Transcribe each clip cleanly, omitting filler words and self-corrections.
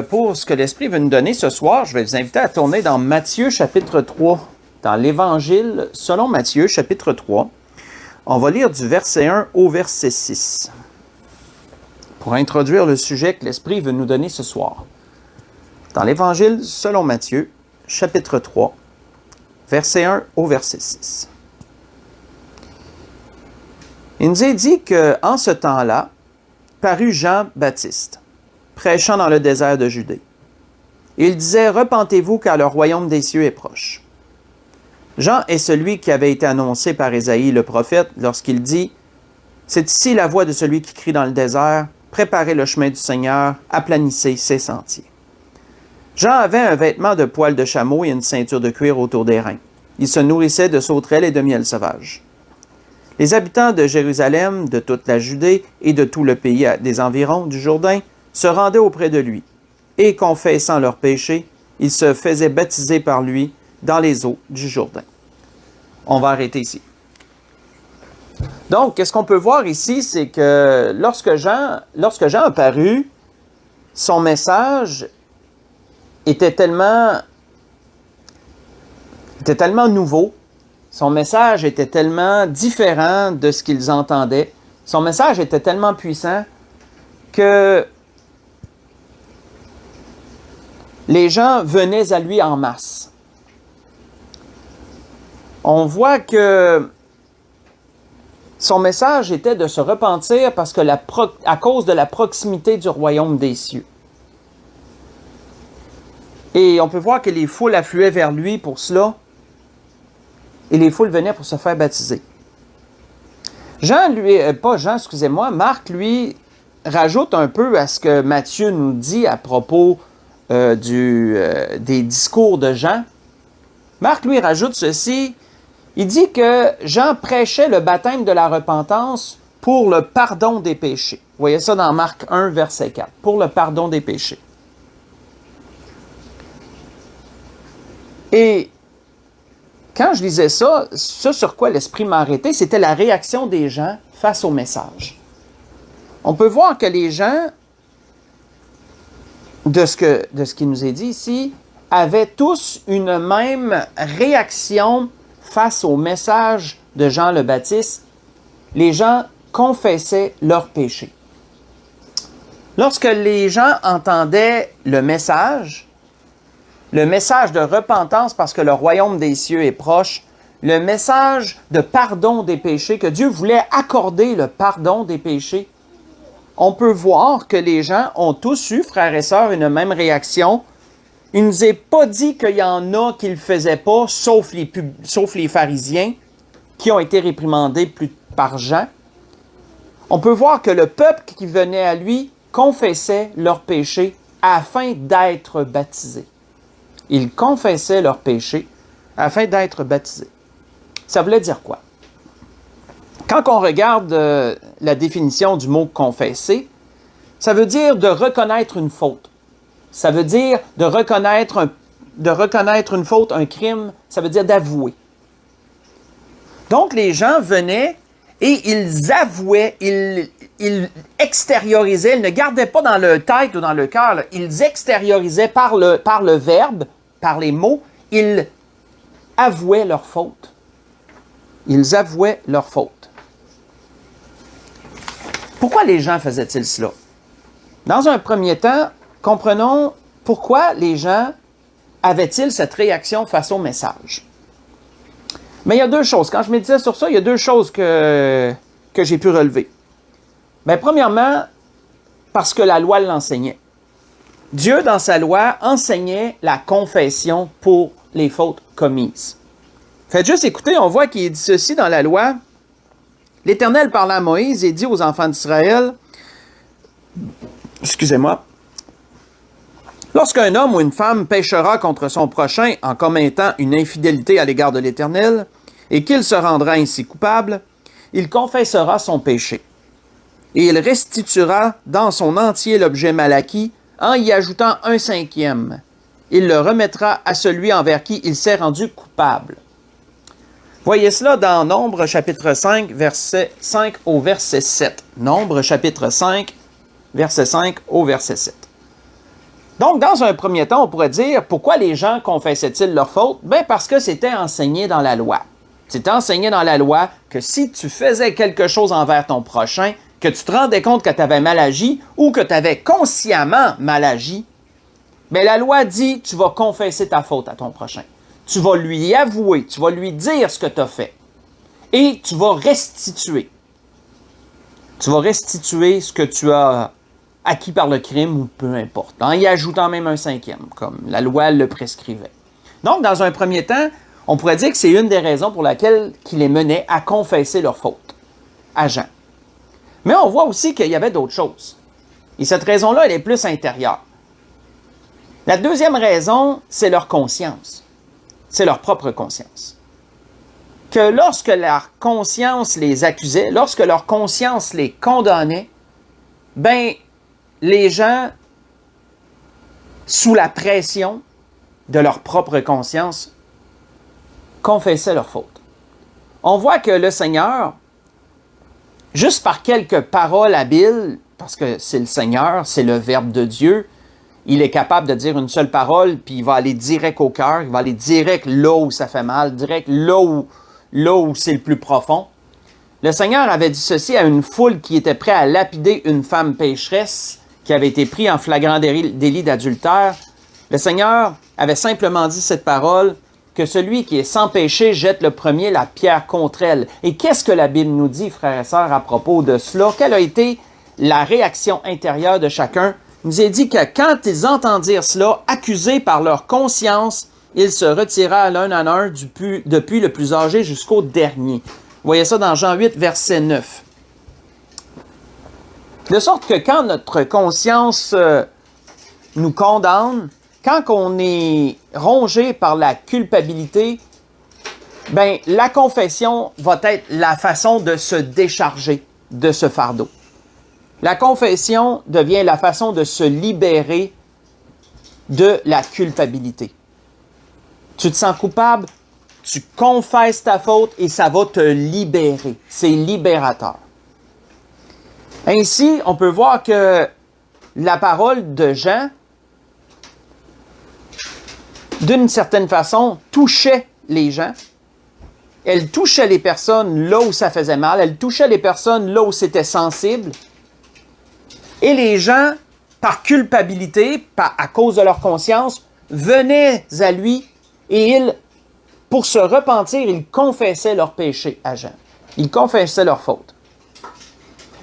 pour ce que l'Esprit veut nous donner ce soir, je vais vous inviter à tourner dans Matthieu chapitre 3, dans l'Évangile selon Matthieu chapitre 3. On va lire du verset 1 au verset 6 pour introduire le sujet que l'Esprit veut nous donner ce soir. Dans l'Évangile selon Matthieu chapitre 3, verset 1 au verset 6. Il nous est dit qu'en ce temps-là, parut Jean-Baptiste, prêchant dans le désert de Judée. Il disait, « Repentez-vous, car le royaume des cieux est proche. » Jean est celui qui avait été annoncé par Ésaïe le prophète lorsqu'il dit, « C'est ici la voix de celui qui crie dans le désert, préparez le chemin du Seigneur, aplanissez ses sentiers. » Jean avait un vêtement de poil de chameau et une ceinture de cuir autour des reins. Il se nourrissait de sauterelles et de miel sauvage. Les habitants de Jérusalem, de toute la Judée et de tout le pays des environs du Jourdain se rendaient auprès de lui, et confessant leurs péchés, ils se faisaient baptiser par lui dans les eaux du Jourdain. On va arrêter ici. Donc, qu'est-ce qu'on peut voir ici, c'est que lorsque Jean apparut, son message était tellement nouveau, son message était tellement différent de ce qu'ils entendaient, son message était tellement puissant que les gens venaient à lui en masse. On voit que son message était de se repentir parce que à cause de la proximité du royaume des cieux. Et on peut voir que les foules affluaient vers lui pour cela, et les foules venaient pour se faire baptiser. Marc, lui, rajoute un peu à ce que Matthieu nous dit à propos des discours de Jean. Marc, lui, rajoute ceci. Il dit que Jean prêchait le baptême de la repentance pour le pardon des péchés. Vous voyez ça dans Marc 1, verset 4. Pour le pardon des péchés. Et quand je lisais ça, ce sur quoi l'Esprit m'a arrêté, c'était la réaction des gens face au message. On peut voir que les gens, de ce qui nous est dit ici, avaient tous une même réaction face au message de Jean le Baptiste. Les gens confessaient leurs péchés. Lorsque les gens entendaient le message de repentance parce que le royaume des cieux est proche, le message de pardon des péchés, que Dieu voulait accorder le pardon des péchés, on peut voir que les gens ont tous eu, frères et sœurs, une même réaction. Il ne nous est pas dit qu'il y en a qui ne le faisaient pas, sauf les pharisiens, qui ont été réprimandés par Jean. On peut voir que le peuple qui venait à lui confessait leurs péchés afin d'être baptisés. Ils confessaient leurs péchés afin d'être baptisés. Ça voulait dire quoi? Quand on regarde la définition du mot « confesser », ça veut dire de reconnaître une faute. Ça veut dire de reconnaître une faute, un crime, ça veut dire d'avouer. Donc les gens venaient et ils avouaient, ils extériorisaient, ils ne gardaient pas dans leur tête ou dans le cœur, ils extériorisaient par le verbe, par les mots, ils avouaient leur faute. Ils avouaient leur faute. Pourquoi les gens faisaient-ils cela? Dans un premier temps, comprenons pourquoi les gens avaient-ils cette réaction face au message. Mais il y a deux choses. Quand je méditais sur ça, il y a deux choses que j'ai pu relever. Bien, premièrement, parce que la loi l'enseignait. Dieu, dans sa loi, enseignait la confession pour les fautes commises. Faites juste écouter, on voit qu'il dit ceci dans la loi. L'Éternel parla à Moïse et dit aux enfants d'Israël, lorsqu'un homme ou une femme péchera contre son prochain en commettant une infidélité à l'égard de l'Éternel, et qu'il se rendra ainsi coupable, il confessera son péché. Et il restituera dans son entier l'objet mal acquis, en y ajoutant 1/5. Il le remettra à celui envers qui il s'est rendu coupable. Voyez cela dans Nombre chapitre 5, verset 5 au verset 7. Nombre chapitre 5, verset 5 au verset 7. Donc, dans un premier temps, on pourrait dire, pourquoi les gens confessaient-ils leurs fautes? Bien, parce que c'était enseigné dans la loi. C'était enseigné dans la loi que si tu faisais quelque chose envers ton prochain, que tu te rendais compte que tu avais mal agi ou que tu avais consciemment mal agi, bien, la loi dit, tu vas confesser ta faute à ton prochain. Tu vas lui avouer, tu vas lui dire ce que tu as fait. Et tu vas restituer. Tu vas restituer ce que tu as acquis par le crime ou peu importe, en y ajoutant même un cinquième, comme la loi le prescrivait. Donc, dans un premier temps, on pourrait dire que c'est une des raisons pour laquelle il les menait à confesser leurs fautes à Jean. Mais on voit aussi qu'il y avait d'autres choses. Et cette raison-là, elle est plus intérieure. La deuxième raison, c'est leur conscience. C'est leur propre conscience. Que lorsque leur conscience les accusait, lorsque leur conscience les condamnait, ben, les gens, sous la pression de leur propre conscience, confessaient leurs fautes. On voit que le Seigneur, juste par quelques paroles habiles, parce que c'est le Seigneur, c'est le Verbe de Dieu, il est capable de dire une seule parole, puis il va aller direct au cœur, il va aller direct là où ça fait mal, direct là où c'est le plus profond. Le Seigneur avait dit ceci à une foule qui était prête à lapider une femme pécheresse qui avait été prise en flagrant délit d'adultère. Le Seigneur avait simplement dit cette parole, que celui qui est sans péché jette le premier la pierre contre elle. Et qu'est-ce que la Bible nous dit, frères et sœurs, à propos de cela? Quelle a été la réaction intérieure de chacun? Il nous est dit que quand ils entendirent cela, accusés par leur conscience, ils se retirèrent l'un à l'un depuis le plus âgé jusqu'au dernier. Vous voyez ça dans Jean 8, verset 9. De sorte que quand notre conscience nous condamne, quand on est rongé par la culpabilité, ben, la confession va être la façon de se décharger de ce fardeau. La confession devient la façon de se libérer de la culpabilité. Tu te sens coupable, tu confesses ta faute et ça va te libérer. C'est libérateur. Ainsi, on peut voir que la parole de Jean, d'une certaine façon, touchait les gens. Elle touchait les personnes là où ça faisait mal. Elle touchait les personnes là où c'était sensible. Et les gens, par culpabilité, à cause de leur conscience, venaient à lui et pour se repentir, ils confessaient leurs péchés à Jean. Ils confessaient leurs fautes.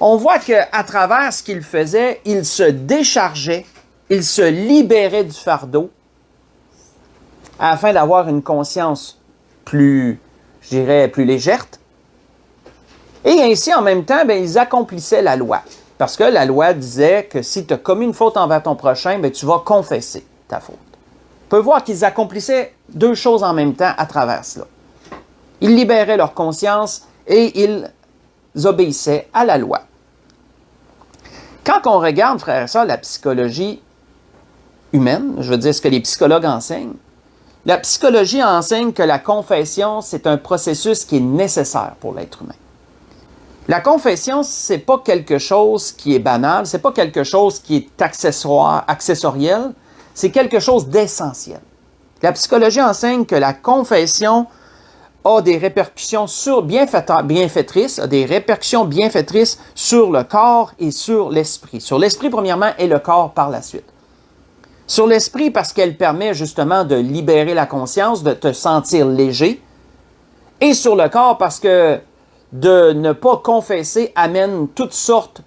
On voit qu'à travers ce qu'ils faisaient, ils se déchargeaient, ils se libéraient du fardeau afin d'avoir une conscience plus, je dirais, plus légère. Et ainsi, en même temps, ben, ils accomplissaient la loi. Parce que la loi disait que si tu as commis une faute envers ton prochain, ben, tu vas confesser ta faute. On peut voir qu'ils accomplissaient deux choses en même temps à travers cela. Ils libéraient leur conscience et ils obéissaient à la loi. Quand on regarde, frères et sœurs, la psychologie humaine, je veux dire ce que les psychologues enseignent, la psychologie enseigne que la confession, c'est un processus qui est nécessaire pour l'être humain. La confession, c'est pas quelque chose qui est banal, c'est pas quelque chose qui est accessoriel, c'est quelque chose d'essentiel. La psychologie enseigne que la confession a des répercussions bienfaitrices, a des répercussions bienfaitrices sur le corps et sur l'esprit. Sur l'esprit, premièrement, et le corps par la suite. Sur l'esprit, parce qu'elle permet justement de libérer la conscience, de te sentir léger. Et sur le corps, parce que de ne pas confesser amène toutes sortes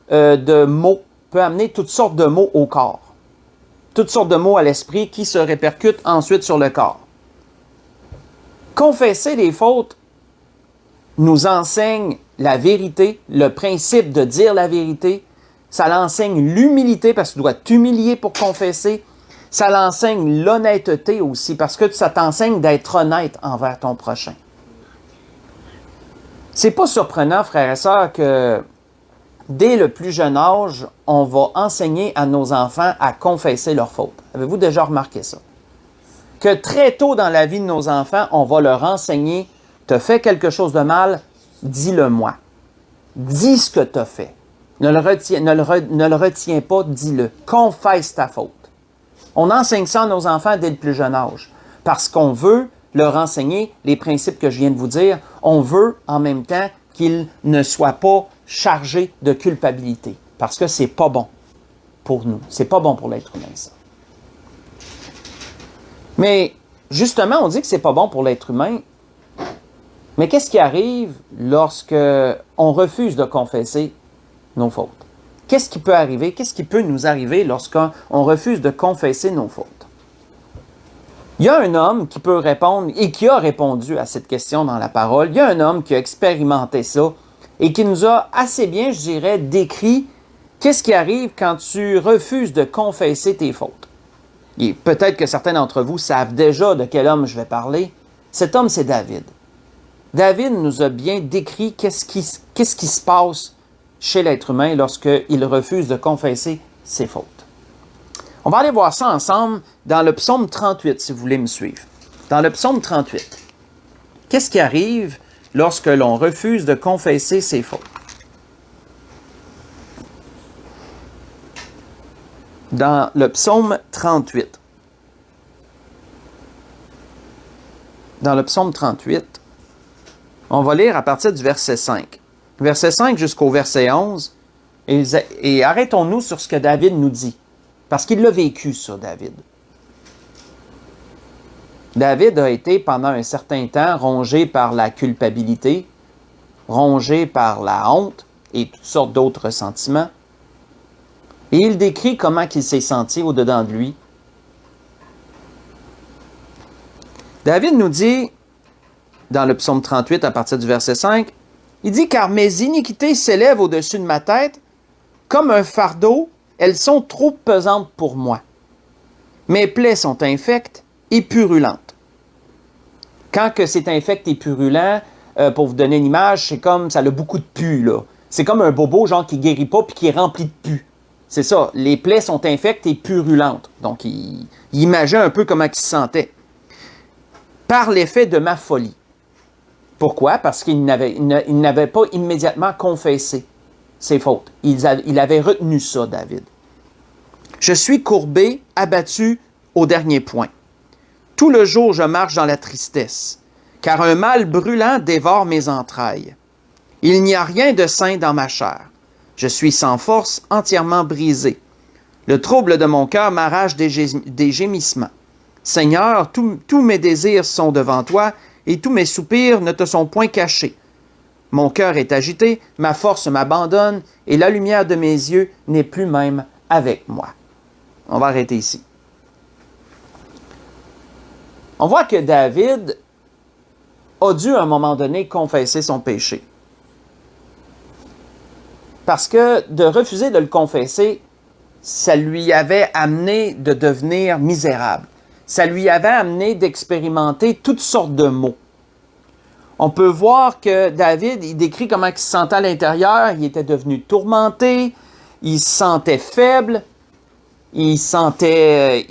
de maux, peut amener toutes sortes de maux au corps. Toutes sortes de maux à l'esprit qui se répercutent ensuite sur le corps. Confesser les fautes nous enseigne la vérité, le principe de dire la vérité. Ça l'enseigne l'humilité parce que tu dois t'humilier pour confesser. Ça l'enseigne l'honnêteté aussi parce que ça t'enseigne d'être honnête envers ton prochain. C'est pas surprenant, frères et sœurs, que dès le plus jeune âge, on va enseigner à nos enfants à confesser leurs fautes. Avez-vous déjà remarqué ça? Que très tôt dans la vie de nos enfants, on va leur enseigner, tu as fait quelque chose de mal, dis-le-moi. Dis ce que tu as fait. Ne le retiens pas, dis-le. Confesse ta faute. On enseigne ça à nos enfants dès le plus jeune âge parce qu'on veut leur enseigner les principes que je viens de vous dire. On veut en même temps qu'ils ne soient pas chargés de culpabilité parce que c'est pas bon pour nous. C'est pas bon pour l'être humain, ça. Mais justement, on dit que c'est pas bon pour l'être humain. Mais qu'est-ce qui arrive lorsque on refuse de confesser nos fautes? Qu'est-ce qui peut arriver? Qu'est-ce qui peut nous arriver lorsqu'on refuse de confesser nos fautes? Il y a un homme qui peut répondre et qui a répondu à cette question dans la parole. Il y a un homme qui a expérimenté ça et qui nous a assez bien, je dirais, décrit qu'est-ce qui arrive quand tu refuses de confesser tes fautes. Et peut-être que certains d'entre vous savent déjà de quel homme je vais parler. Cet homme, c'est David. David nous a bien décrit qu'est-ce qui se passe chez l'être humain lorsqu'il refuse de confesser ses fautes. On va aller voir ça ensemble dans le psaume 38, si vous voulez me suivre. Dans le psaume 38, qu'est-ce qui arrive lorsque l'on refuse de confesser ses fautes? Dans le psaume 38. Dans le psaume 38, on va lire à partir du verset 5. Verset 5 jusqu'au verset 11. Et arrêtons-nous sur ce que David nous dit. Parce qu'il l'a vécu, ça, David. David a été, pendant un certain temps, rongé par la culpabilité, rongé par la honte et toutes sortes d'autres sentiments. Et il décrit comment il s'est senti au-dedans de lui. David nous dit, dans le psaume 38, à partir du verset 5, il dit « Car mes iniquités s'élèvent au-dessus de ma tête, comme un fardeau, elles sont trop pesantes pour moi. Mes plaies sont infectes et purulentes. » Quand que c'est infect et purulent, pour vous donner une image, c'est comme, ça a beaucoup de pus, là. C'est comme un bobo, genre, qui ne guérit pas puis qui est rempli de pus. C'est ça, les plaies sont infectes et purulentes. Donc, il imagine un peu comment il se sentait. Par l'effet de ma folie. Pourquoi? Parce qu'il n'avait pas immédiatement confessé ses fautes. Il avait retenu ça, David. Je suis courbé, abattu au dernier point. Tout le jour, je marche dans la tristesse, car un mal brûlant dévore mes entrailles. Il n'y a rien de sain dans ma chair. Je suis sans force, entièrement brisé. Le trouble de mon cœur m'arrache des gémissements. Seigneur, tous mes désirs sont devant toi, et tous mes soupirs ne te sont point cachés. Mon cœur est agité, ma force m'abandonne, et la lumière de mes yeux n'est plus même avec moi. On va arrêter ici. On voit que David a dû à un moment donné confesser son péché. Parce que de refuser de le confesser, ça lui avait amené de devenir misérable. Ça lui avait amené d'expérimenter toutes sortes de maux. On peut voir que David, il décrit comment il se sentait à l'intérieur. Il était devenu tourmenté, il se sentait faible, il se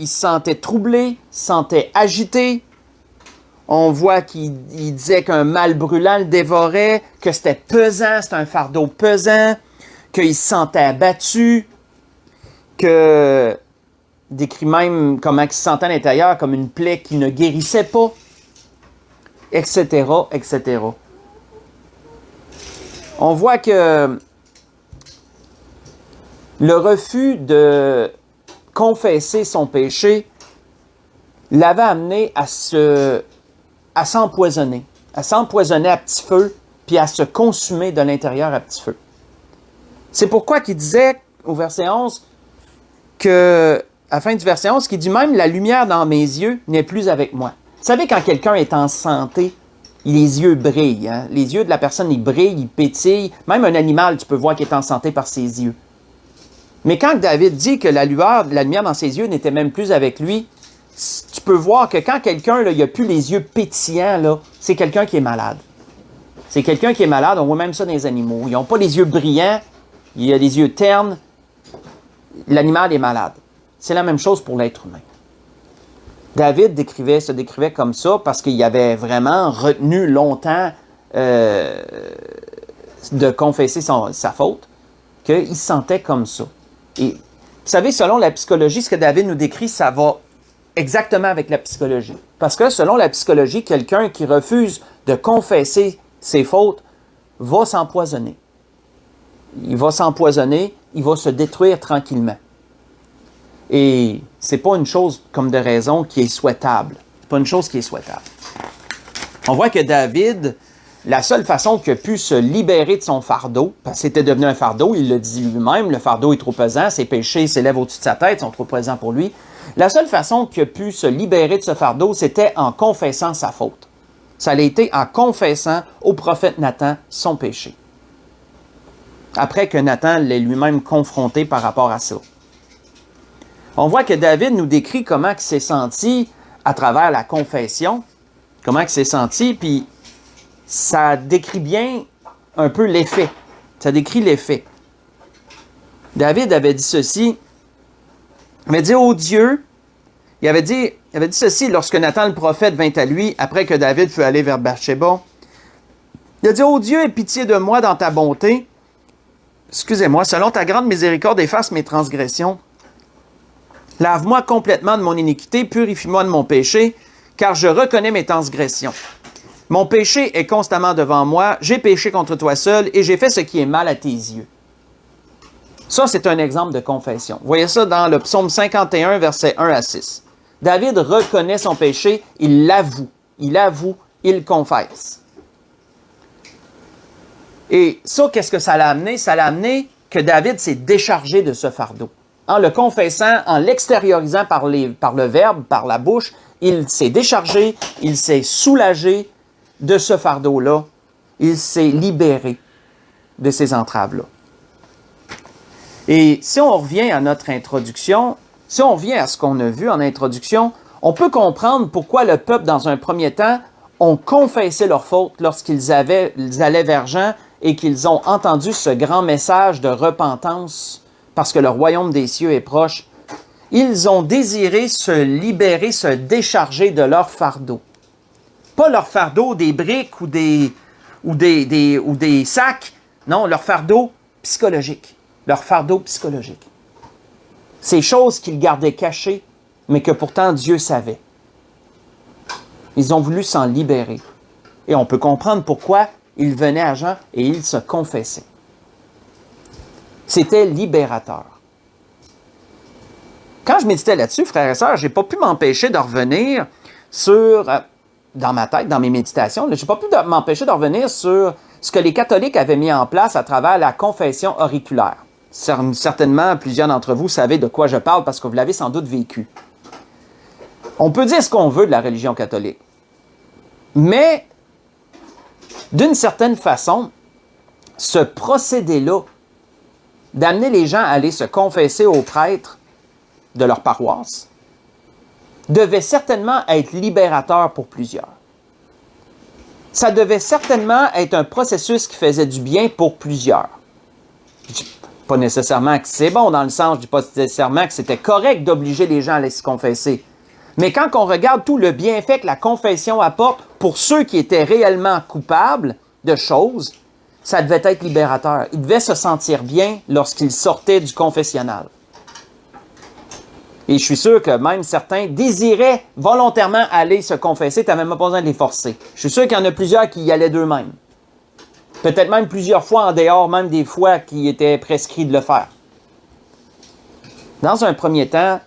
sentait troublé, il se sentait agité. On voit qu'il disait qu'un mal brûlant le dévorait, que c'était pesant, c'était un fardeau pesant, qu'il se sentait abattu, que décrit même comment il se sentait à l'intérieur comme une plaie qui ne guérissait pas, etc., etc. On voit que le refus de confesser son péché l'avait amené à s'empoisonner à petit feu, puis à se consumer de l'intérieur à petit feu. C'est pourquoi qu'il disait au verset 11 que, à la fin du verset 11, qu'il dit même « La lumière dans mes yeux n'est plus avec moi ». Vous savez, quand quelqu'un est en santé, les yeux brillent. Hein? Les yeux de la personne, ils brillent, ils pétillent. Même un animal, tu peux voir qu'il est en santé par ses yeux. Mais quand David dit que la lumière dans ses yeux n'était même plus avec lui, tu peux voir que quand quelqu'un, il n'a plus les yeux pétillants, là, c'est quelqu'un qui est malade. C'est quelqu'un qui est malade, on voit même ça dans les animaux. Ils n'ont pas les yeux brillants, il a les yeux ternes. L'animal est malade. C'est la même chose pour l'être humain. David se décrivait comme ça parce qu'il avait vraiment retenu longtemps de confesser sa faute, qu'il se sentait comme ça. Et savez, selon la psychologie, ce que David nous décrit, ça va exactement avec la psychologie. Parce que selon la psychologie, quelqu'un qui refuse de confesser ses fautes va s'empoisonner. Il va s'empoisonner, il va se détruire tranquillement. Et c'est pas une chose comme de raison qui est souhaitable. C'est pas une chose qui est souhaitable. On voit que David, la seule façon qu'il a pu se libérer de son fardeau, parce que c'était devenu un fardeau, il le dit lui-même, le fardeau est trop pesant, ses péchés s'élèvent au-dessus de sa tête, sont trop pesants pour lui. La seule façon qu'il a pu se libérer de ce fardeau, c'était en confessant sa faute. Ça a été en confessant au prophète Nathan son péché. Après que Nathan l'ait lui-même confronté par rapport à ça. On voit que David nous décrit comment il s'est senti à travers la confession, comment il s'est senti, puis ça décrit bien un peu l'effet. Ça décrit l'effet. David avait dit ceci, il avait dit ô Dieu, il avait dit ceci lorsque Nathan le prophète vint à lui, après que David fut allé vers Bathsheba. Il a dit, ô Dieu, aie pitié de moi dans ta bonté. Excusez-moi, selon ta grande miséricorde, efface mes transgressions. Lave-moi complètement de mon iniquité, purifie-moi de mon péché, car je reconnais mes transgressions. Mon péché est constamment devant moi, j'ai péché contre toi seul, et j'ai fait ce qui est mal à tes yeux. Ça, c'est un exemple de confession. Vous voyez ça dans le psaume 51, versets 1 à 6. David reconnaît son péché, il l'avoue, il confesse. Et ça, qu'est-ce que ça l'a amené? Ça l'a amené que David s'est déchargé de ce fardeau. En le confessant, en l'extériorisant par le verbe, par la bouche, il s'est déchargé, il s'est soulagé de ce fardeau-là. Il s'est libéré de ces entraves-là. Et si on revient à notre introduction, si on revient à ce qu'on a vu en introduction, on peut comprendre pourquoi le peuple, dans un premier temps, ont confessé leurs fautes lorsqu'ils allaient vers Jean et qu'ils ont entendu ce grand message de repentance parce que le royaume des cieux est proche. Ils ont désiré se libérer, se décharger de leur fardeau. Pas leur fardeau des briques ou des sacs, non, leur fardeau psychologique. Leur fardeau psychologique. Ces choses qu'ils gardaient cachées, mais que pourtant Dieu savait. Ils ont voulu s'en libérer. Et on peut comprendre pourquoi ils venaient à Jean et ils se confessaient. C'était libérateur. Quand je méditais là-dessus, frères et sœurs, je n'ai pas pu m'empêcher de revenir sur, dans ma tête, dans mes méditations, je n'ai pas pu m'empêcher de revenir sur ce que les catholiques avaient mis en place à travers la confession auriculaire. Certainement, plusieurs d'entre vous savez de quoi je parle parce que vous l'avez sans doute vécu. On peut dire ce qu'on veut de la religion catholique. Mais, d'une certaine façon, ce procédé-là, d'amener les gens à aller se confesser au prêtre de leur paroisse, devait certainement être libérateur pour plusieurs. Ça devait certainement être un processus qui faisait du bien pour plusieurs. Je dis pas nécessairement que c'est bon dans le sens, je dis pas nécessairement que c'était correct d'obliger les gens à aller se confesser. Mais quand on regarde tout le bienfait que la confession apporte pour ceux qui étaient réellement coupables de choses, ça devait être libérateur. Ils devaient se sentir bien lorsqu'ils sortaient du confessionnal. Et je suis sûr que même certains désiraient volontairement aller se confesser, tu n'as même pas besoin de les forcer. Je suis sûr qu'il y en a plusieurs qui y allaient d'eux-mêmes. Peut-être même plusieurs fois en dehors, même des fois qui étaient prescrits de le faire. Dans un premier temps,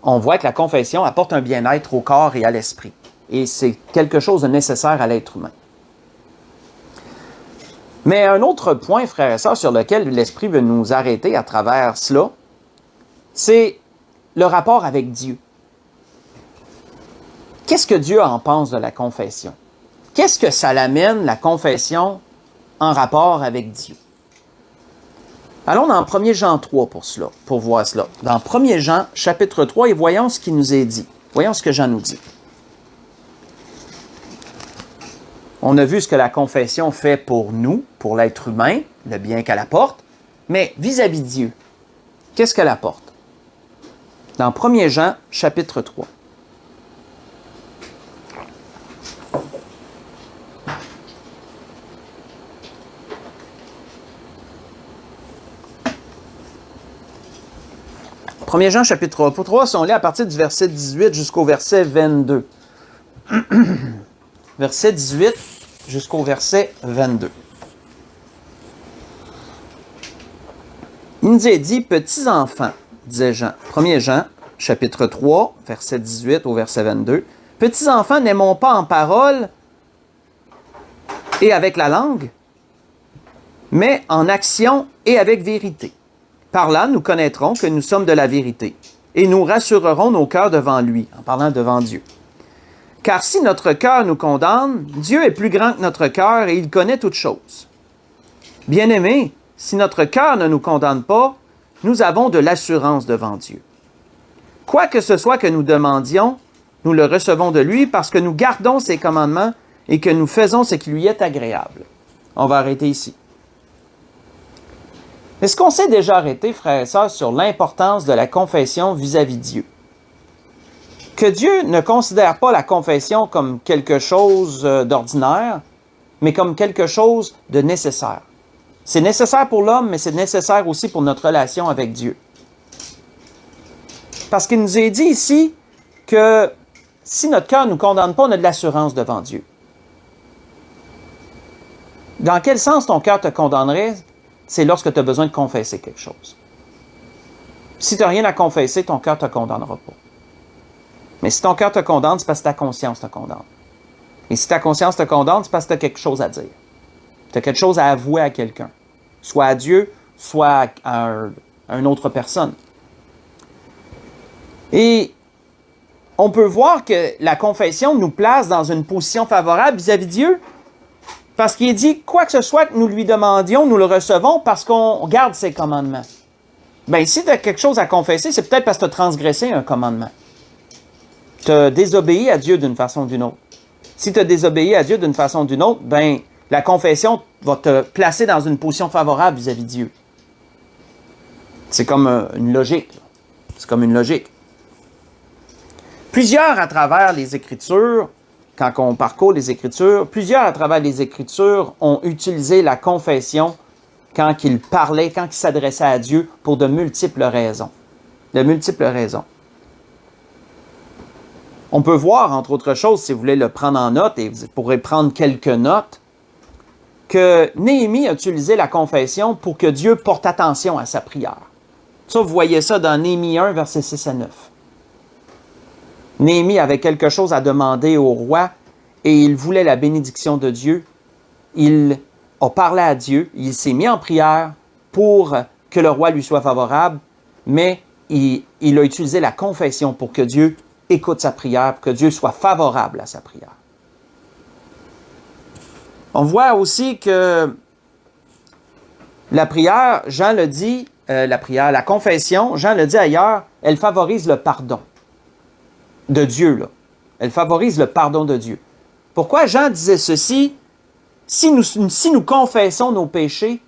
on voit que la confession apporte un bien-être au corps et à l'esprit. Et c'est quelque chose de nécessaire à l'être humain. Mais un autre point, frères et sœurs, sur lequel l'Esprit veut nous arrêter à travers cela, c'est le rapport avec Dieu. Qu'est-ce que Dieu en pense de la confession? Qu'est-ce que ça l'amène, la confession, en rapport avec Dieu? Allons dans 1 Jean 3 pour voir cela. Dans 1 Jean, chapitre 3, et voyons ce qui nous est dit. Voyons ce que Jean nous dit. On a vu ce que la confession fait pour nous, pour l'être humain, le bien qu'elle apporte, mais vis-à-vis de Dieu, qu'est-ce qu'elle apporte? Dans 1 Jean, chapitre 3. 1 Jean chapitre 3, si on lit à partir du verset 18 jusqu'au verset 22. Verset 18 jusqu'au verset 22. Il nous est dit, petits enfants, disait Jean. 1 Jean, chapitre 3, verset 18 au verset 22. Petits enfants, n'aimons pas en parole et avec la langue, mais en action et avec vérité. Par là, nous connaîtrons que nous sommes de la vérité, et nous rassurerons nos cœurs devant lui, en parlant devant Dieu. Car si notre cœur nous condamne, Dieu est plus grand que notre cœur et il connaît toutes choses. Bien-aimés, si notre cœur ne nous condamne pas, nous avons de l'assurance devant Dieu. Quoi que ce soit que nous demandions, nous le recevons de lui parce que nous gardons ses commandements et que nous faisons ce qui lui est agréable. On va arrêter ici. Est-ce qu'on s'est déjà arrêté, frères et sœurs, sur l'importance de la confession vis-à-vis de Dieu? Que Dieu ne considère pas la confession comme quelque chose d'ordinaire, mais comme quelque chose de nécessaire. C'est nécessaire pour l'homme, mais c'est nécessaire aussi pour notre relation avec Dieu. Parce qu'il nous est dit ici que si notre cœur ne nous condamne pas, on a de l'assurance devant Dieu. Dans quel sens ton cœur te condamnerait? C'est lorsque tu as besoin de confesser quelque chose. Si tu n'as rien à confesser, ton cœur ne te condamnera pas. Mais si ton cœur te condamne, c'est parce que ta conscience te condamne. Et si ta conscience te condamne, c'est parce que tu as quelque chose à dire. Tu as quelque chose à avouer à quelqu'un. Soit à Dieu, soit à une autre personne. Et on peut voir que la confession nous place dans une position favorable vis-à-vis de Dieu. Parce qu'il est dit, quoi que ce soit que nous lui demandions, nous le recevons parce qu'on garde ses commandements. Bien, si tu as quelque chose à confesser, c'est peut-être parce que tu as transgressé un commandement. Tu as désobéi à Dieu d'une façon ou d'une autre. Si tu as désobéi à Dieu d'une façon ou d'une autre, bien, la confession va te placer dans une position favorable vis-à-vis de Dieu. C'est comme une logique. C'est comme une logique. Plusieurs à travers les Écritures, quand on parcourt les Écritures, plusieurs à travers les Écritures ont utilisé la confession quand ils parlaient, quand ils s'adressaient à Dieu pour de multiples raisons. De multiples raisons. On peut voir, entre autres choses, si vous voulez le prendre en note, et vous pourrez prendre quelques notes, que Néhémie a utilisé la confession pour que Dieu porte attention à sa prière. Ça, vous voyez ça dans Néhémie 1, versets 6 à 9. Néhémie avait quelque chose à demander au roi et il voulait la bénédiction de Dieu. Il a parlé à Dieu, il s'est mis en prière pour que le roi lui soit favorable, mais il a utilisé la confession pour que Dieu écoute sa prière, pour que Dieu soit favorable à sa prière. On voit aussi que la prière, Jean le dit, la confession, Jean le dit ailleurs, elle favorise le pardon de Dieu, là. Elle favorise le pardon de Dieu. Pourquoi Jean disait ceci? Si nous confessons nos péchés,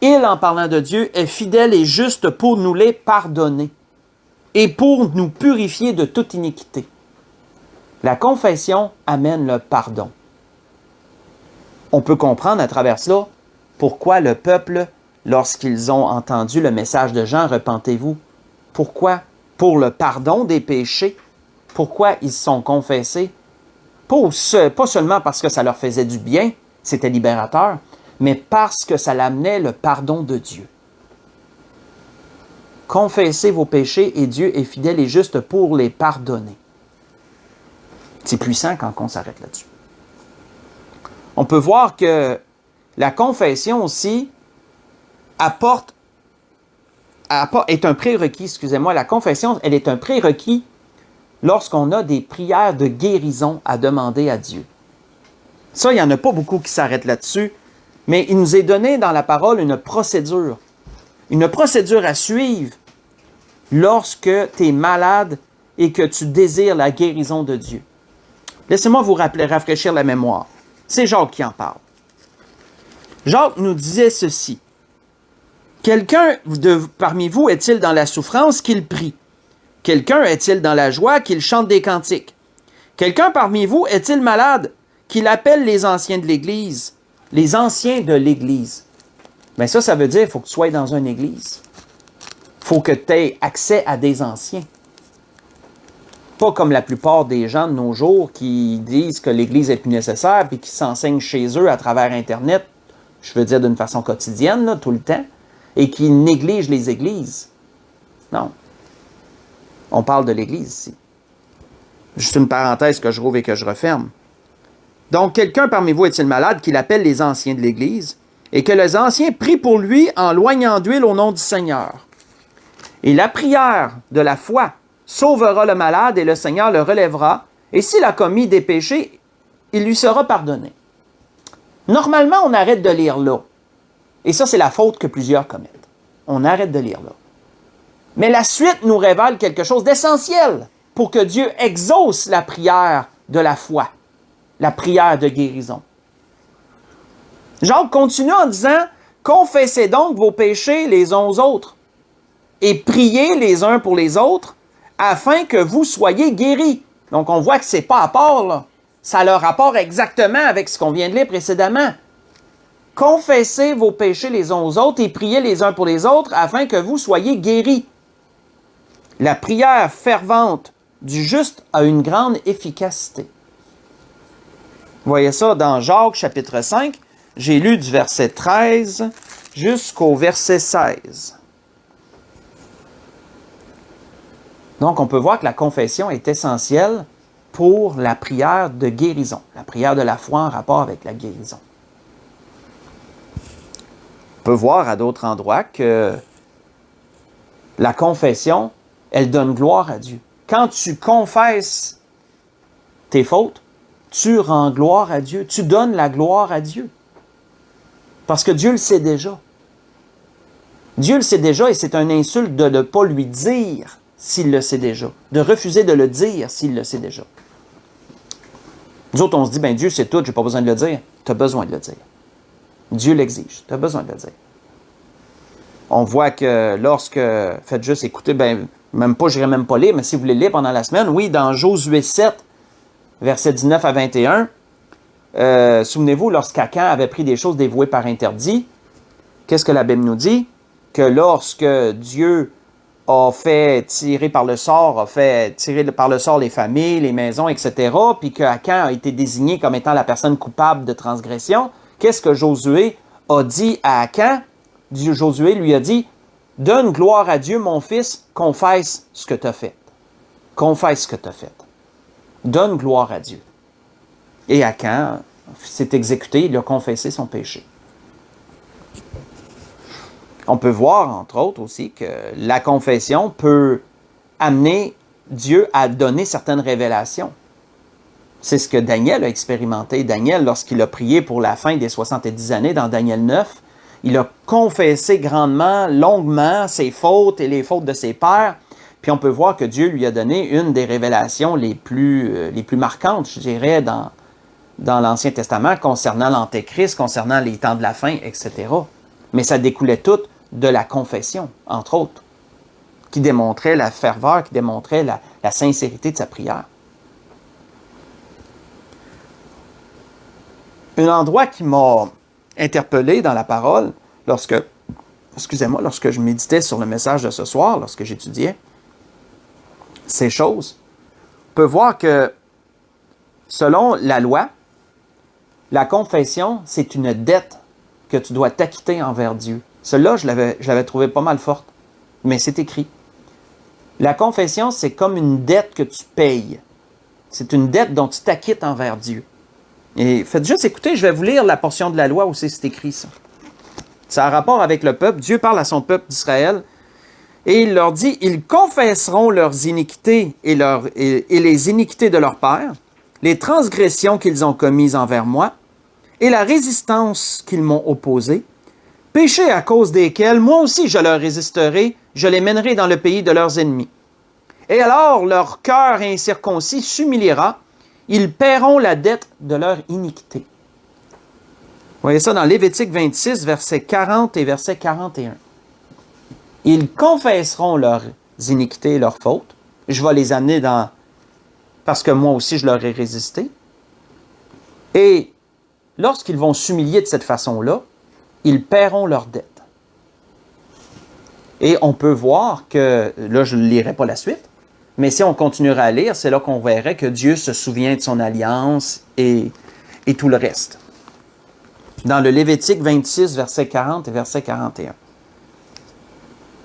il, en parlant de Dieu, est fidèle et juste pour nous les pardonner et pour nous purifier de toute iniquité. La confession amène le pardon. On peut comprendre à travers cela pourquoi le peuple, lorsqu'ils ont entendu le message de Jean, repentez-vous. Pourquoi? Pour le pardon des péchés. Pourquoi ils se sont confessés? Pas seulement parce que ça leur faisait du bien, c'était libérateur, mais parce que ça l'amenait le pardon de Dieu. Confessez vos péchés et Dieu est fidèle et juste pour les pardonner. C'est puissant quand on s'arrête là-dessus. On peut voir que la confession aussi est un prérequis, excusez-moi, la confession, elle est un prérequis lorsqu'on a des prières de guérison à demander à Dieu. Ça, il n'y en a pas beaucoup qui s'arrêtent là-dessus, mais il nous est donné dans la parole une procédure à suivre lorsque tu es malade et que tu désires la guérison de Dieu. Laissez-moi vous rafraîchir la mémoire. C'est Jacques qui en parle. Jacques nous disait ceci. Quelqu'un parmi vous est-il dans la souffrance qu'il prie? Quelqu'un est-il dans la joie qu'il chante des cantiques? Quelqu'un parmi vous est-il malade qu'il appelle les anciens de l'Église? Les anciens de l'Église. Bien ça veut dire qu'il faut que tu sois dans une Église. Il faut que tu aies accès à des anciens. Pas comme la plupart des gens de nos jours qui disent que l'Église est plus nécessaire et qui s'enseignent chez eux à travers Internet, je veux dire d'une façon quotidienne, là, tout le temps, et qui négligent les églises. Non. On parle de l'Église ici. Juste une parenthèse que je rouvre et que je referme. Donc, quelqu'un parmi vous est-il malade qu'il appelle les anciens de l'Église et que les anciens prient pour lui en loignant d'huile au nom du Seigneur. Et la prière de la foi sauvera le malade et le Seigneur le relèvera, et s'il a commis des péchés, il lui sera pardonné. Normalement, on arrête de lire là. Et ça, c'est la faute que plusieurs commettent. On arrête de lire là. Mais la suite nous révèle quelque chose d'essentiel pour que Dieu exauce la prière de la foi, la prière de guérison. Jacques continue en disant « Confessez donc vos péchés les uns aux autres et priez les uns pour les autres afin que vous soyez guéris. » Donc, on voit que ce n'est pas à part, là. Ça a le rapport exactement avec ce qu'on vient de lire précédemment. Confessez vos péchés les uns aux autres et priez les uns pour les autres afin que vous soyez guéris. La prière fervente du juste a une grande efficacité. Vous voyez ça dans Jacques chapitre 5. J'ai lu du verset 13 jusqu'au verset 16. Donc, on peut voir que la confession est essentielle pour la prière de guérison, la prière de la foi en rapport avec la guérison. On peut voir à d'autres endroits que la confession, elle donne gloire à Dieu. Quand tu confesses tes fautes, tu rends gloire à Dieu, tu donnes la gloire à Dieu. Parce que Dieu le sait déjà. Dieu le sait déjà et c'est une insulte de ne pas lui dire s'il le sait déjà, de refuser de le dire s'il le sait déjà. Nous autres, on se dit, ben Dieu sait tout, je n'ai pas besoin de le dire. Tu as besoin de le dire. Dieu l'exige, tu as besoin de le dire. On voit que lorsque, faites juste écouter, ben même pas, je n'irai même pas lire, mais si vous voulez lire pendant la semaine, oui, dans Josué 7, versets 19 à 21, souvenez-vous, lorsqu'Acan avait pris des choses dévouées par interdit, qu'est-ce que la Bible nous dit? Que lorsque Dieu a fait tirer par le sort les familles, les maisons, etc., puis qu'Acan a été désigné comme étant la personne coupable de transgression, qu'est-ce que Josué a dit à Acan? Josué lui a dit, « Donne gloire à Dieu, mon fils, confesse ce que tu as fait. Confesse ce que tu as fait. Donne gloire à Dieu. » Et Acan s'est exécuté, il a confessé son péché. On peut voir, entre autres, aussi que la confession peut amener Dieu à donner certaines révélations. C'est ce que Daniel a expérimenté. Daniel, lorsqu'il a prié pour la fin des 70 années dans Daniel 9, il a confessé grandement, longuement ses fautes et les fautes de ses pères. Puis on peut voir que Dieu lui a donné une des révélations les plus marquantes, je dirais, dans l'Ancien Testament concernant l'Antéchrist, concernant les temps de la fin, etc. Mais ça découlait tout de la confession, entre autres, qui démontrait la ferveur, qui démontrait la sincérité de sa prière. Un endroit qui m'a interpellé dans la parole, lorsque je méditais sur le message de ce soir, lorsque j'étudiais ces choses, on peut voir que, selon la loi, la confession, c'est une dette que tu dois t'acquitter envers Dieu. Celle-là, je l'avais trouvé pas mal forte, mais c'est écrit. La confession, c'est comme une dette que tu payes. C'est une dette dont tu t'acquittes envers Dieu. Et faites juste écouter, je vais vous lire la portion de la loi où c'est écrit ça. Ça a rapport avec le peuple. Dieu parle à son peuple d'Israël et il leur dit, « Ils confesseront leurs iniquités et les iniquités de leurs pères, les transgressions qu'ils ont commises envers moi et la résistance qu'ils m'ont opposée, péchés à cause desquels moi aussi je leur résisterai, je les mènerai dans le pays de leurs ennemis. Et alors leur cœur incirconcis s'humiliera, ils paieront la dette de leur iniquité. » Vous voyez ça dans Lévitique 26, versets 40 et verset 41. Ils confesseront leurs iniquités et leurs fautes. Je vais les amener dans... parce que moi aussi je leur ai résisté. Et lorsqu'ils vont s'humilier de cette façon-là, ils paieront leur dette. Et on peut voir que, là je ne lirai pas la suite, mais si on continuera à lire, c'est là qu'on verrait que Dieu se souvient de son alliance et tout le reste. Dans le Lévitique 26, verset 40 et verset 41.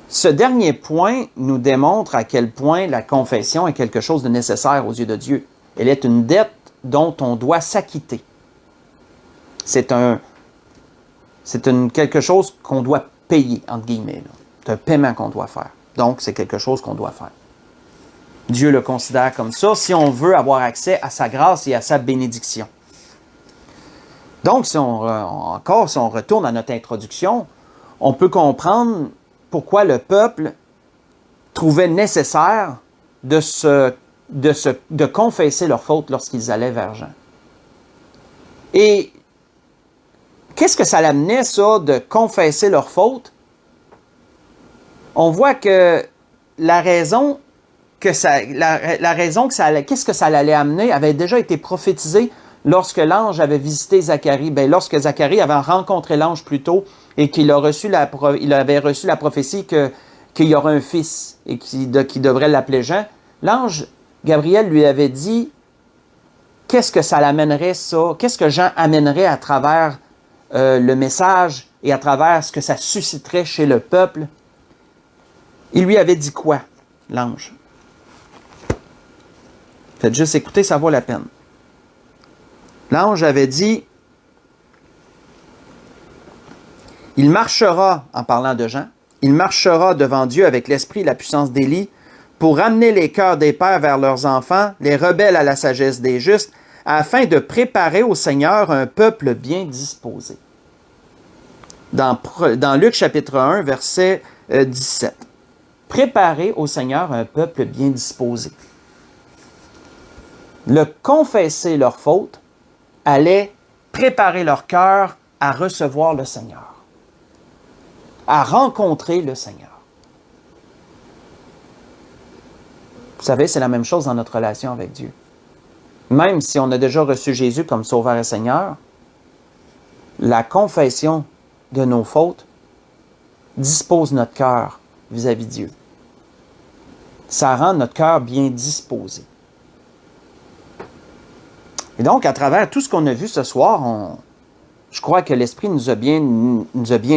Ce dernier point nous démontre à quel point la confession est quelque chose de nécessaire aux yeux de Dieu. Elle est une dette dont on doit s'acquitter. C'est quelque chose qu'on doit payer, entre guillemets. C'est un paiement qu'on doit faire. Donc, c'est quelque chose qu'on doit faire. Dieu le considère comme ça si on veut avoir accès à sa grâce et à sa bénédiction. Donc, si on retourne à notre introduction, on peut comprendre pourquoi le peuple trouvait nécessaire de confesser leurs fautes lorsqu'ils allaient vers Jean. Et qu'est-ce que ça l'amenait, ça, de confesser leurs fautes? On voit que qu'est-ce que ça allait amener avait déjà été prophétisé lorsque l'ange avait visité Zacharie. Lorsque Zacharie avait rencontré l'ange plus tôt et qu'il avait reçu la prophétie qu'il y aurait un fils et qui devrait l'appeler Jean, l'ange Gabriel lui avait dit qu'est-ce que ça l'amènerait, ça? Qu'est-ce que Jean amènerait à travers le message et à travers ce que ça susciterait chez le peuple? Il lui avait dit quoi, l'ange? Faites juste écouter, ça vaut la peine. L'ange avait dit, il marchera, en parlant de Jean, il marchera devant Dieu avec l'esprit et la puissance d'Élie pour ramener les cœurs des pères vers leurs enfants, les rebelles à la sagesse des justes, afin de préparer au Seigneur un peuple bien disposé. Dans Luc chapitre 1, verset 17. Préparer au Seigneur un peuple bien disposé. Le confesser leurs fautes allait préparer leur cœur à recevoir le Seigneur, à rencontrer le Seigneur. Vous savez, c'est la même chose dans notre relation avec Dieu. Même si on a déjà reçu Jésus comme Sauveur et Seigneur, la confession de nos fautes dispose notre cœur vis-à-vis de Dieu. Ça rend notre cœur bien disposé. Et donc, à travers tout ce qu'on a vu ce soir, je crois que l'Esprit nous a bien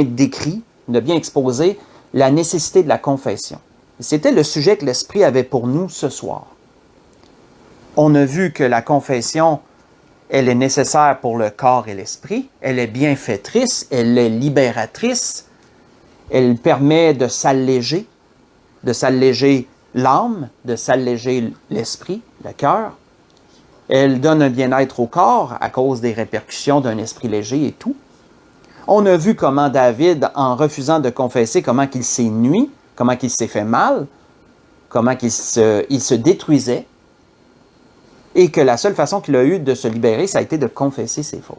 décrit, nous a bien exposé la nécessité de la confession. C'était le sujet que l'Esprit avait pour nous ce soir. On a vu que la confession, elle est nécessaire pour le corps et l'esprit, elle est bienfaitrice, elle est libératrice, elle permet de s'alléger l'âme, de s'alléger l'esprit, le cœur. Elle donne un bien-être au corps à cause des répercussions d'un esprit léger et tout. On a vu comment David, en refusant de confesser, comment qu'il s'est nui, comment qu'il s'est fait mal, comment il se détruisait, et que la seule façon qu'il a eu de se libérer, ça a été de confesser ses fautes.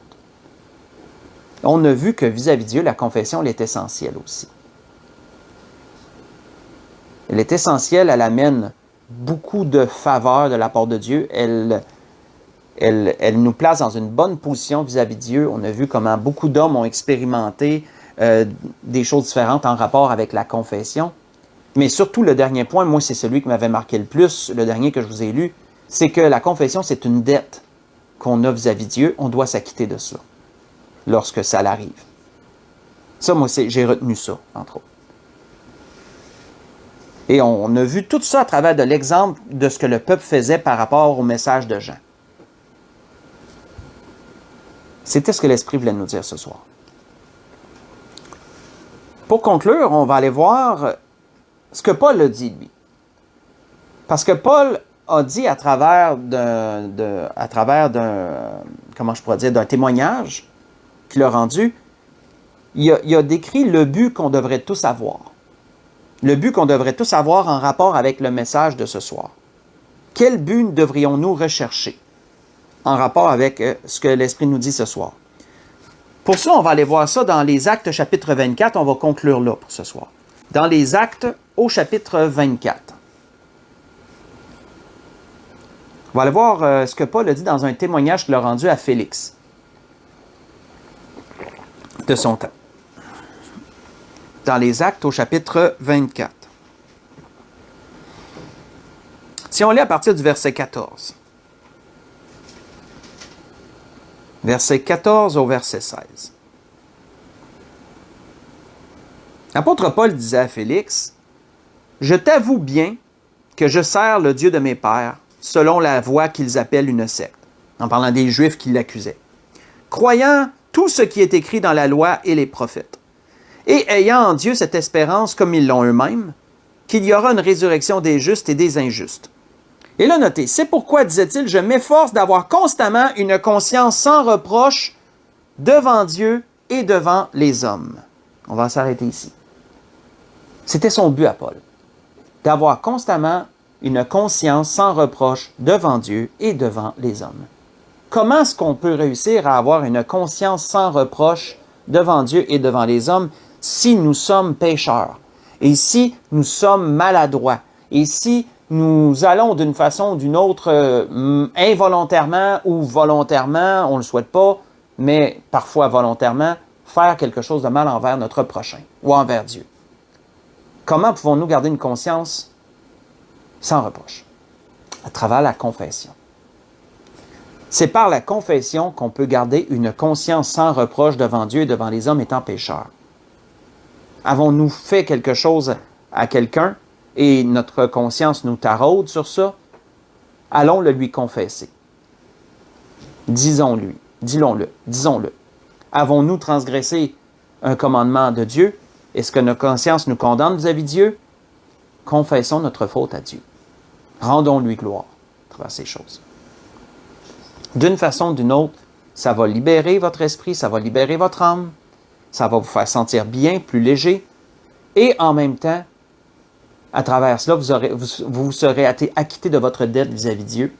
On a vu que vis-à-vis de Dieu, la confession, elle est essentielle aussi. Elle est essentielle, elle amène beaucoup de faveurs de la part de Dieu. Elle nous place dans une bonne position vis-à-vis de Dieu. On a vu comment beaucoup d'hommes ont expérimenté des choses différentes en rapport avec la confession. Mais surtout, le dernier point, moi, c'est celui qui m'avait marqué le plus, le dernier que je vous ai lu, c'est que la confession, c'est une dette qu'on a vis-à-vis de Dieu. On doit s'acquitter de cela lorsque ça l'arrive. Ça, moi, j'ai retenu ça, entre autres. Et on a vu tout ça à travers de l'exemple de ce que le peuple faisait par rapport au message de Jean. C'était ce que l'Esprit voulait nous dire ce soir. Pour conclure, on va aller voir ce que Paul a dit, lui. Parce que Paul a dit à travers d'un témoignage qu'il a rendu, il a décrit le but qu'on devrait tous avoir. Le but qu'on devrait tous avoir en rapport avec le message de ce soir. Quel but devrions-nous rechercher en rapport avec ce que l'Esprit nous dit ce soir? Pour ça, on va aller voir ça dans les Actes chapitre 24. On va conclure là pour ce soir. Dans les Actes au chapitre 24. On va aller voir ce que Paul a dit dans un témoignage qu'il a rendu à Félix de son temps. dans les Actes au chapitre 24. Si on lit à partir du verset 14. Verset 14 au verset 16. L'apôtre Paul disait à Félix, « Je t'avoue bien que je sers le Dieu de mes pères, selon la voie qu'ils appellent une secte. » En parlant des Juifs qui l'accusaient. « Croyant tout ce qui est écrit dans la loi et les prophètes, et ayant en Dieu cette espérance comme ils l'ont eux-mêmes, qu'il y aura une résurrection des justes et des injustes. » Et là, notez, c'est pourquoi, disait-il, je m'efforce d'avoir constamment une conscience sans reproche devant Dieu et devant les hommes. On va s'arrêter ici. C'était son but à Paul, d'avoir constamment une conscience sans reproche devant Dieu et devant les hommes. Comment est-ce qu'on peut réussir à avoir une conscience sans reproche devant Dieu et devant les hommes si nous sommes pécheurs, et si nous sommes maladroits, et si nous allons d'une façon ou d'une autre, involontairement ou volontairement, on ne le souhaite pas, mais parfois volontairement, faire quelque chose de mal envers notre prochain ou envers Dieu. Comment pouvons-nous garder une conscience sans reproche? À travers la confession. C'est par la confession qu'on peut garder une conscience sans reproche devant Dieu et devant les hommes étant pécheurs. Avons-nous fait quelque chose à quelqu'un et notre conscience nous taraude sur ça? Allons le lui confesser. Disons-le. Avons-nous transgressé un commandement de Dieu? Est-ce que notre conscience nous condamne vis-à-vis de Dieu? Confessons notre faute à Dieu. Rendons-lui gloire à travers ces choses. D'une façon ou d'une autre, ça va libérer votre esprit, ça va libérer votre âme, ça va vous faire sentir bien, plus léger, et en même temps, à travers cela, vous serez acquitté de votre dette vis-à-vis de Dieu,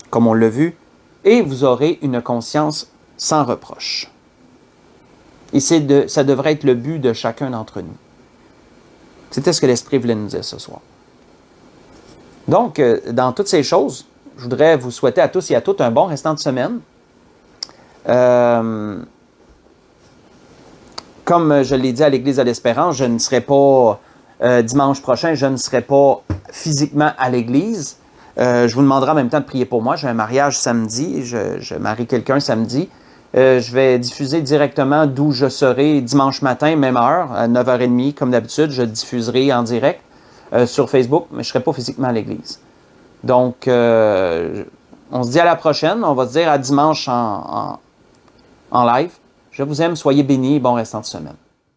comme on l'a vu, et vous aurez une conscience sans reproche. Et ça devrait être le but de chacun d'entre nous. C'était ce que l'Esprit voulait nous dire ce soir. Donc, dans toutes ces choses, je voudrais vous souhaiter à tous et à toutes un bon restant de semaine. Comme je l'ai dit à l'Église de l'Espérance, je ne serai pas, dimanche prochain, je ne serai pas physiquement à l'Église. Je vous demanderai en même temps de prier pour moi. J'ai un mariage samedi, je marie quelqu'un samedi. Je vais diffuser directement d'où je serai dimanche matin, même heure, à 9h30, comme d'habitude. Je diffuserai en direct sur Facebook, mais je ne serai pas physiquement à l'Église. Donc, on se dit à la prochaine. On va se dire à dimanche en live. Je vous aime, soyez bénis et bon restant de semaine.